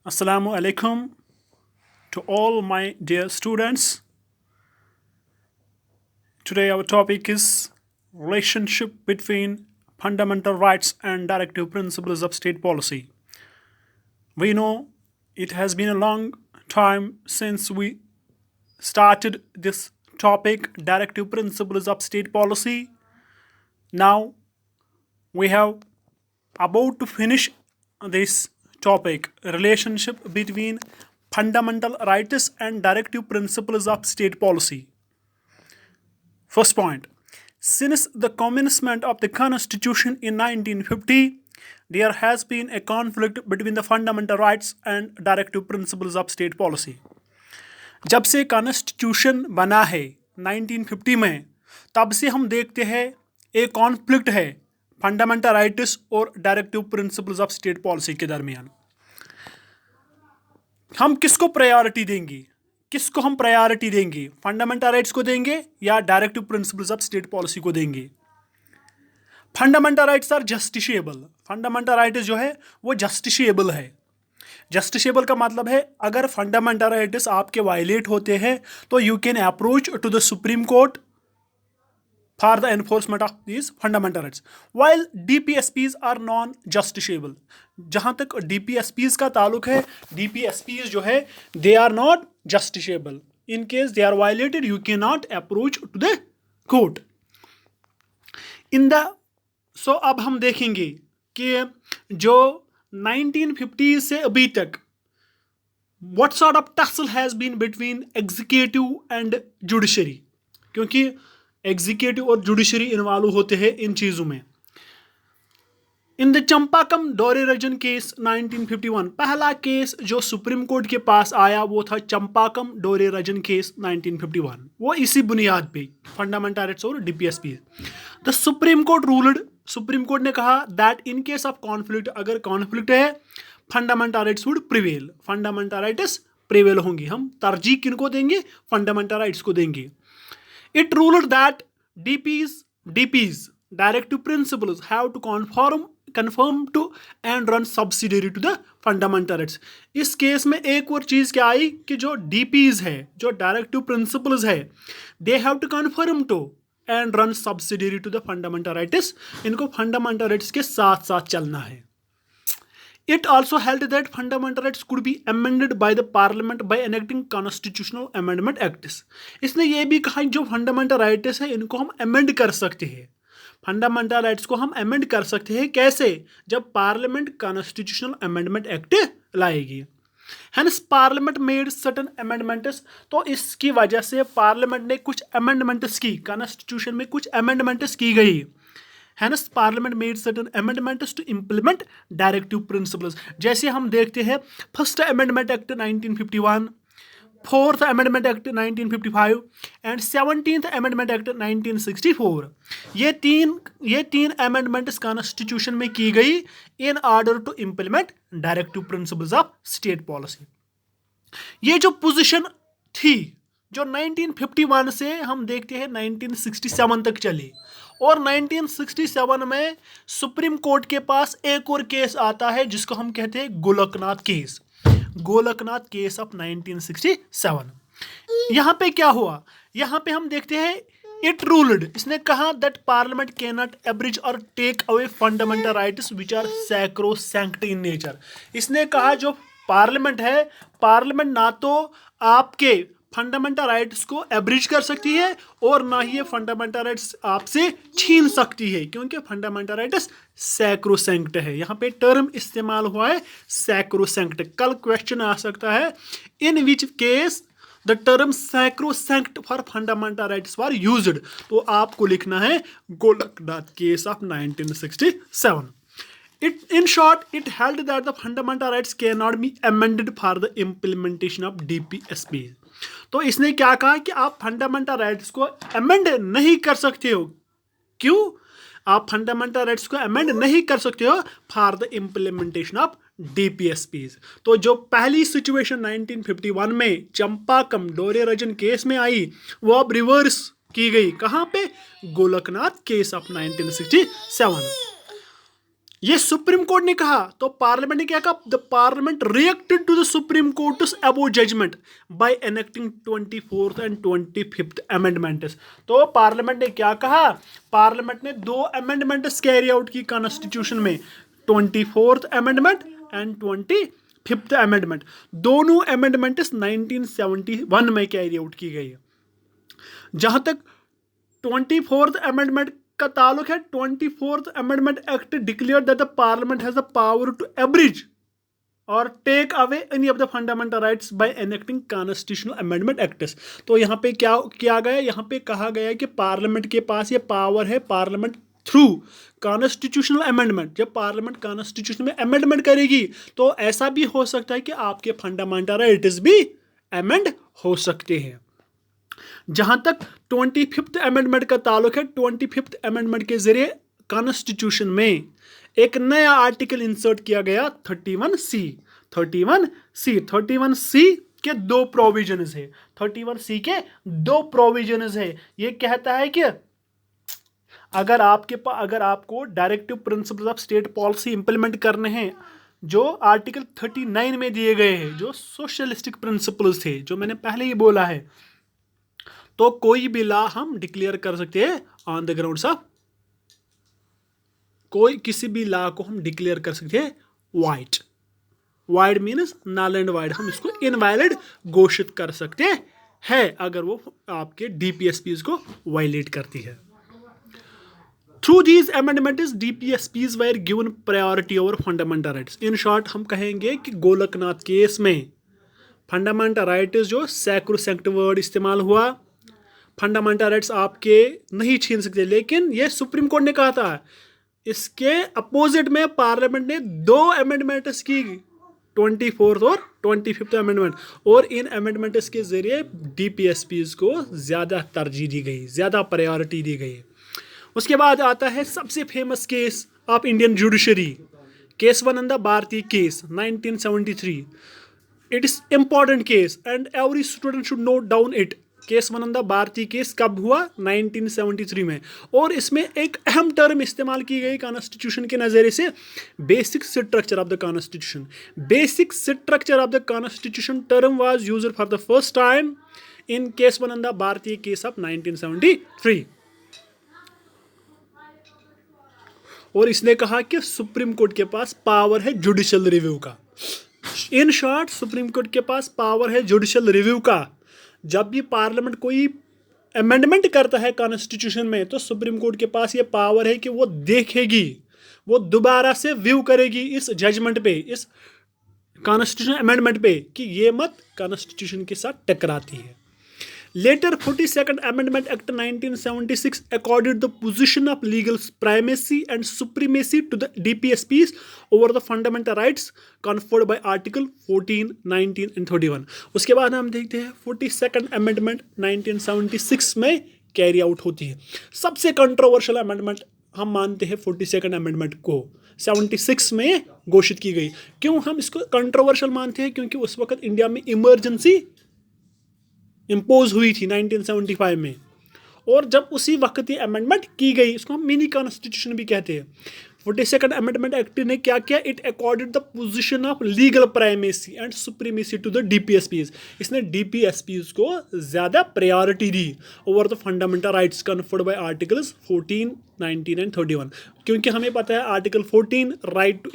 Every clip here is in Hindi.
Assalamu alaikum to all my dear students. Today our topic is relationship between fundamental rights and directive principles of state policy. We know it has been a long time since we started this topic, directive principles of state policy. Now we have about to finish this topic, relationship between fundamental rights and directive principles of state policy. First point, since the commencement of the constitution in 1950, there has been a conflict between the fundamental rights and directive principles of state policy. जब से कॉन्स्टिट्यूशन बना है 1950 में, तब से हम देखते हैं एक कॉन्फ्लिक्ट है फंडामेंटल राइट्स और directive principles of state policy के दरमियान। हम किसको प्रायोरिटी देंगे, किसको हम प्रायोरिटी देंगे, फंडामेंटल राइट्स को देंगे या directive principles of state policy को देंगे? Fundamental rights are justiciable. Fundamental rights जो है वो जस्टिशिएबल है। जस्टिशिएबल का मतलब है अगर फंडामेंटल राइट्स आपके वायलेट होते हैं तो you can approach to the supreme court for the enforcement of these fundamental rights, while DPSPs are non justiciable. जहाँ तक DPSPs का ताल्लुक है, DPSPs जो है they are not justiciable. In case they are violated you can not approach to the court in the so अब हम देखेंगे कि जो 1950 से अभी तक what sort of tussle has been between executive and judiciary, क्योंकि एग्जीक्यूटिव और जुडिशरी इन्वॉल्व होते हैं इन चीज़ों में। इन द चंपाकम डोरेरजन केस 1951, पहला केस जो सुप्रीम कोर्ट के पास आया वो था चंपाकम डोरेरजन केस 1951। वो इसी बुनियाद पे फंडामेंटल राइट्स और DPSP। The supreme court ruled, supreme court ने कहा that in case of conflict, अगर कॉन्फ्लिक्ट है fundamental rights would prevail, fundamental rights prevail होंगी। हम तरजीह किनको देंगे? फंडामेंटल राइट्स को देंगे। It ruled that DPs, directive principles, have to conform to and run subsidiary to the fundamental rights. इस केस में एक और चीज़ क्या आई कि जो DPs है, जो डायरेक्टिव प्रिंसिपल्स है, they have to conform to and run subsidiary to the fundamental rights. इनको फंडामेंटल राइट्स के साथ साथ चलना है। It also held that fundamental rights could be amended by the parliament by enacting constitutional amendment acts. इसने ये भी कहा जो फंडामेंटल राइट्स है इनको हम अमेंड कर सकते हैं। फंडामेंटल राइट्स को हम अमेंड कर सकते हैं कैसे? जब पार्लियामेंट कॉन्स्टिट्यूशनल अमेंडमेंट एक्ट लाएगी। Hence parliament made certain amendments, तो इसकी वजह से पार्लियामेंट ने कुछ अमेंडमेंट्स की, कॉन्स्टिट्यूशन में कुछ अमेंडमेंट्स की गई। Hence Parliament made certain amendments to implement directive principles. जैसे हम देखते हैं first amendment act 1951, fourth amendment act 1955 and 17th amendment act 1964। ये तीन अमेंडमेंट्स कॉन्स्टिट्यूशन में की गई in order to implement directive principles of state policy. ये जो पोजीशन थी जो 1951 से हम देखते हैं 1967 तक चली, और 1967 में सुप्रीम कोर्ट के पास एक और केस आता है जिसको हम कहते हैं Golaknath case, Golaknath case of 1967। यहाँ पे क्या हुआ? यहाँ पे हम देखते हैं इट रूल्ड, इसने कहा that parliament can not abridge और take away fundamental rights which are sacrosanct in nature. इसने कहा जो पार्लियामेंट है, पार्लियामेंट ना तो आपके फंडामेंटल राइट्स को एब्रिज कर सकती है और ना ही ये फंडामेंटल राइट्स आपसे छीन सकती है, क्योंकि फंडामेंटल राइट्स सैक्रोसैंक्ट है। यहाँ पे टर्म इस्तेमाल हुआ है सैक्रोसैंक्ट। कल क्वेश्चन आ सकता है in which case the term sacrosanct for fundamental rights were used, तो आपको लिखना है Golaknath case of 1967। In short, it held that the fundamental rights cannot be amended for the implementation of DPSP. तो इसने क्या कहा कि आप फंडामेंटल राइट्स को अमेंड नहीं कर सकते हो। क्यों? आप फंडामेंटल राइट्स को अमेंड नहीं कर सकते हो for the implementation of DPSPs। तो जो पहली सिचुएशन 1951 में चंपाकम डोरेरजन केस में आई वो अब रिवर्स की गई। कहाँ पे? Golaknath case of 1967। ये सुप्रीम कोर्ट ने कहा, तो पार्लियामेंट ने क्या कहा? The parliament reacted to the supreme court's above judgment by enacting 24th and 25th amendments. तो पार्लियामेंट ने क्या कहा? पार्लियामेंट ने 2 अमेंडमेंट्स कैरी आउट की कॉन्स्टिट्यूशन में, 24th amendment and 25th amendment. दोनों अमेंडमेंट्स 1971 में कैरी आउट की गई है। जहां तक 24th अमेंडमेंट का ताल्लुक है, 24th amendment act declare that the parliament has the power to abridge और take away any of the fundamental rights by enacting constitutional amendment acts. तो यहाँ पे क्या किया गया? यहाँ पे कहा गया है कि पार्लियामेंट के पास ये पावर है, पार्लियामेंट थ्रू कॉन्स्टिट्यूशनल अमेंडमेंट, जब पार्लियामेंट कॉन्स्टिट्यूशन में अमेंडमेंट करेगी तो ऐसा भी हो सकता है कि आपके फंडामेंटल राइट्स भी अमेंड हो सकते हैं। जहां तक 25th अमेंडमेंट का ताल्लुक है, 25th अमेंडमेंट के जरिए कॉन्स्टिट्यूशन में एक नया आर्टिकल इंसर्ट किया गया, 31C। 31C के 2 प्रोविजंस है। 31C के 2 प्रोविजंस है। ये कहता है कि अगर आपको directive principles of state policy implement करने हैं, जो आर्टिकल 39 में दिए गए हैं, जो सोशलिस्टिक प्रिंसिपल्स थे, जो मैंने पहले ही बोला है, तो कोई भी लॉ हम डिक्लेयर कर सकते हैं ऑन द ग्राउंड्स ऑफ, किसी भी लॉ को हम डिक्लेयर कर सकते हैं void means null and void. हम इसको इनवैलिड घोषित कर सकते हैं अगर वो आपके डीपीएसपीज को वायलेट करती है। Through these amendments DPSPs were given priority over fundamental rights. In short हम कहेंगे कि गोलकनाथ केस में फंडामेंटल राइट्स जो सैक्रोसैंक्ट वर्ड इस्तेमाल हुआ, फंडामेंटल राइट्स आपके नहीं छीन सकते, लेकिन ये सुप्रीम कोर्ट ने कहा था। इसके अपोजिट में पार्लियामेंट ने 2 अमेंडमेंट्स की, 24th और 25th अमेंडमेंट, और इन अमेंडमेंट्स के जरिए डीपीएसपीज को ज़्यादा तरजीह दी गई, ज़्यादा प्रायोरिटी दी गई। उसके बाद आता है सबसे famous case of Indian judiciary, केस 1 द Bharati case 1973। It is important case and every student should note down it. केस 1 द भारती केस कब हुआ? 1973 में। और इसमें एक अहम टर्म इस्तेमाल की गई कॉन्स्टिट्यूशन के नज़रिए से, basic structure of the constitution. Basic structure of the constitution term was used for the first time in case 1 द भारती केस ऑफ 1973। और इसने कहा कि सुप्रीम कोर्ट के पास पावर है जुडिशियल रिव्यू का। इन शॉर्ट, सुप्रीम कोर्ट के पास पावर है जुडिशियल रिव्यू का। जब भी पार्लियामेंट कोई अमेंडमेंट करता है कॉन्स्टिट्यूशन में, तो सुप्रीम कोर्ट के पास ये पावर है कि वो देखेगी, वो दोबारा से व्यू करेगी इस जजमेंट पे, इस कॉन्स्टिट्यूशन अमेंडमेंट पे, कि ये मत कॉन्स्टिट्यूशन के साथ टकराती है। Later 42nd Amendment Act 1976 accorded the position of legal primacy and supremacy to the DPSPs over the fundamental rights conferred by Article 14, 19 and 31। उसके बाद हम देखते हैं 42nd Amendment 1976 में कैरी आउट होती है। सबसे कंट्रोवर्शियल अमेंडमेंट हम मानते हैं 42nd अमेंडमेंट को, 76 में घोषित की गई। क्यों हम इसको कंट्रोवर्शियल मानते हैं? क्योंकि उस वक्त इंडिया में इमरजेंसी इम्पोज हुई थी 1975 में, और जब उसी वक्त ये अमेंडमेंट की गई, इसको हम मिनी कॉन्स्टिट्यूशन भी कहते हैं। 42nd अमेंडमेंट एक्ट ने क्या किया? It accorded the position of legal primacy and supremacy to the DPSPs. इसने डीपीएसपीज को ज़्यादा प्रायोरिटी दी over the fundamental rights conferred by articles 14, 19 and 31। क्योंकि हमें पता है article 14 right to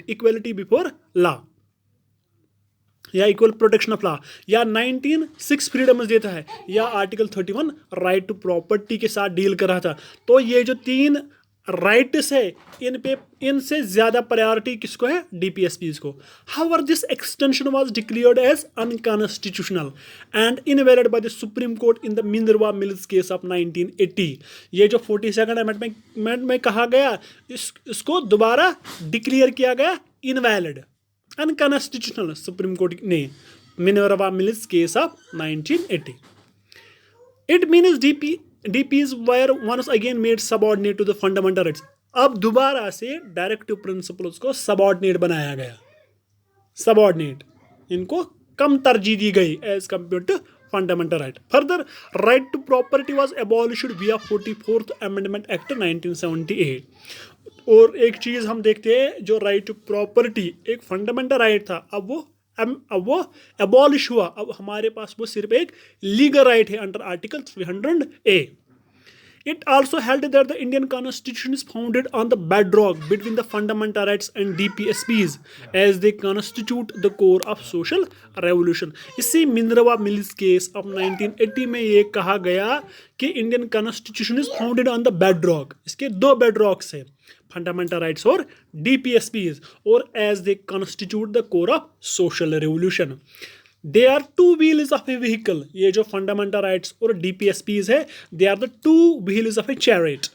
equality before law या इक्वल प्रोटेक्शन ऑफ लॉ, या 19 6 फ्रीडम्स देता है, या आर्टिकल 31 राइट टू प्रॉपर्टी के साथ डील कर रहा था। तो ये जो 3 राइट्स है, इनसे ज़्यादा प्रायोरिटी किसको है? डीपीएसपीज को। However this extension was declared as unconstitutional and invalid by the supreme court in the Minerva Mills case of 1980। ये जो 42nd अमेंडमेंट में कहा गया, इसको दोबारा डिक्लेयर किया गया इनवैलिड, अनकॉन्स्टिट्यूशनल, सुप्रीम कोर्ट ने, Minerva Mills case of 1980। It means DPs were once again made subordinate to the fundamental rights। अब दोबारा से डायरेक्टिव प्रिंसिपल्स को सबऑर्डिनेट बनाया गया, सबऑर्डिनेट, इनको कम तरजीह दी गई as compare to fundamental right. Further, right to property was abolished via 44th amendment act 1978। और एक चीज़ हम देखते हैं, जो राइट टू प्रॉपर्टी एक फंडामेंटल राइट था, अब वो एबॉलिश हुआ। अब हमारे पास वो सिर्फ एक लीगल राइट है under article 300A। It also held that the Indian Constitution is founded on the bedrock between the fundamental rights and DPSPs, as they constitute the core of social revolution. इसी मिनरवा मिल्स केस ऑफ 1980 में ये कहा गया कि Indian constitution is founded on the bedrock. इसके दो बेडरॉक्स हैं, फंडामेंटल राइट्स और DPSPs, और as they constitute the core of social revolution. They are two wheels of a vehicle. ये जो फंडामेंटल राइट्स और DPSPs है, they are the two wheels of a chariot.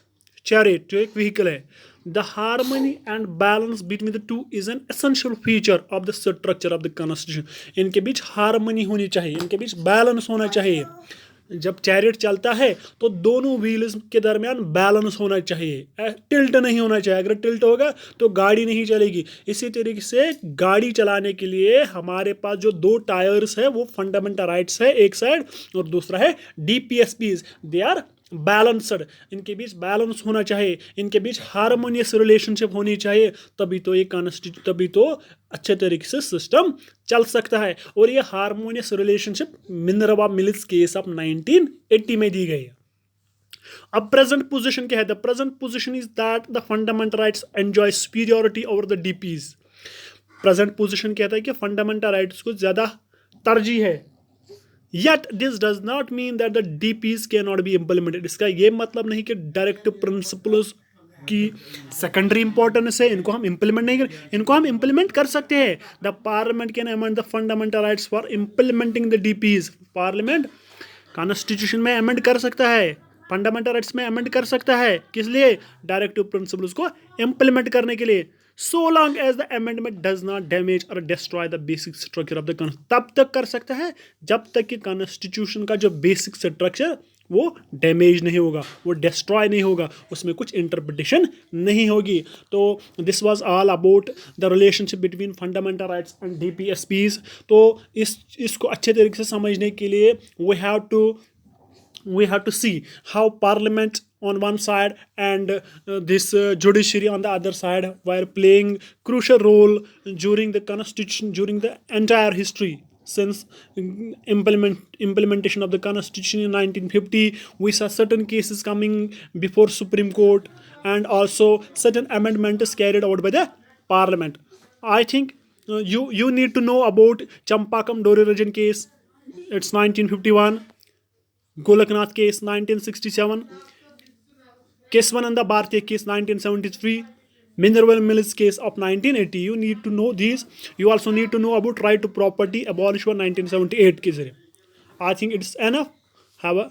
Chariot जो एक व्हीकल है। The harmony and balance between the two is an essential feature of the structure of the constitution. इनके बीच हार्मनी होनी चाहिए, इनके बीच बैलेंस होना चाहिए। जब चैरिट चलता है तो दोनों व्हील्स के दरमियान बैलेंस होना चाहिए, टिल्ट नहीं होना चाहिए। अगर टिल्ट होगा तो गाड़ी नहीं चलेगी। इसी तरीके से गाड़ी चलाने के लिए हमारे पास जो दो टायर्स है वो फंडामेंटल राइट्स है एक साइड, और दूसरा है DPSPs। They are balanced. इनके बीच बैलेंस होना चाहिए, इनके बीच हारमोनियस रिलेशनशिप होनी चाहिए, तभी तो ये तभी तो अच्छे तरीके से सिस्टम चल सकता है। और ये harmonious relationship Minerva Mills case of 1980 में दी गई है। अब प्रेजेंट पोजीशन क्या है? The present position is that the fundamental rights enjoy superiority over the DPs। Present position कहता है कि फंडामेंटल राइट्स को ज्यादा तरजीह है। Yet this does not mean that the DPs cannot be implemented। इसका ये मतलब नहीं कि डायरेक्टिव प्रिंसिपल्स की सेकेंडरी इंपॉर्टेंस है, इनको हम इम्प्लीमेंट नहीं कर, इनको हम इम्प्लीमेंट कर सकते हैं। The parliament can amend the fundamental rights for implementing the DPs। Parliament constitution में अमेंड कर सकता है, फंडामेंटल राइट्स में अमेंड कर सकता है। किस लिए? डायरेक्टिव प्रिंसिपल्स को इम्प्लीमेंट करने के लिए। So long as the amendment does not damage or destroy the basic structure of the constitution। तब तक कर सकता है जब तक कि कॉन्स्टिट्यूशन का जो बेसिक स्ट्रक्चर वो डैमेज नहीं होगा, वो डिस्ट्रॉय नहीं होगा, उसमें कुछ इंटरप्रिटेशन नहीं होगी। तो this was all about the relationship between fundamental rights and DPSPs। तो इसको अच्छे तरीके से समझने के लिए we have to see how parliament on one side and this judiciary on the other side were playing crucial role during the constitution, during the entire history since implementation of the constitution in 1950. We saw certain cases coming before Supreme Court and also certain amendments carried out by the parliament. I think you need to know about Champakam Dorirajan case. It's 1951. Golaknath case 1967, Keswananda Bhartiya case 1973, Minerval Mills case of 1980. You need to know these. You also need to know about right to property abolish for 1978 के जरिए. I think it's enough. Have a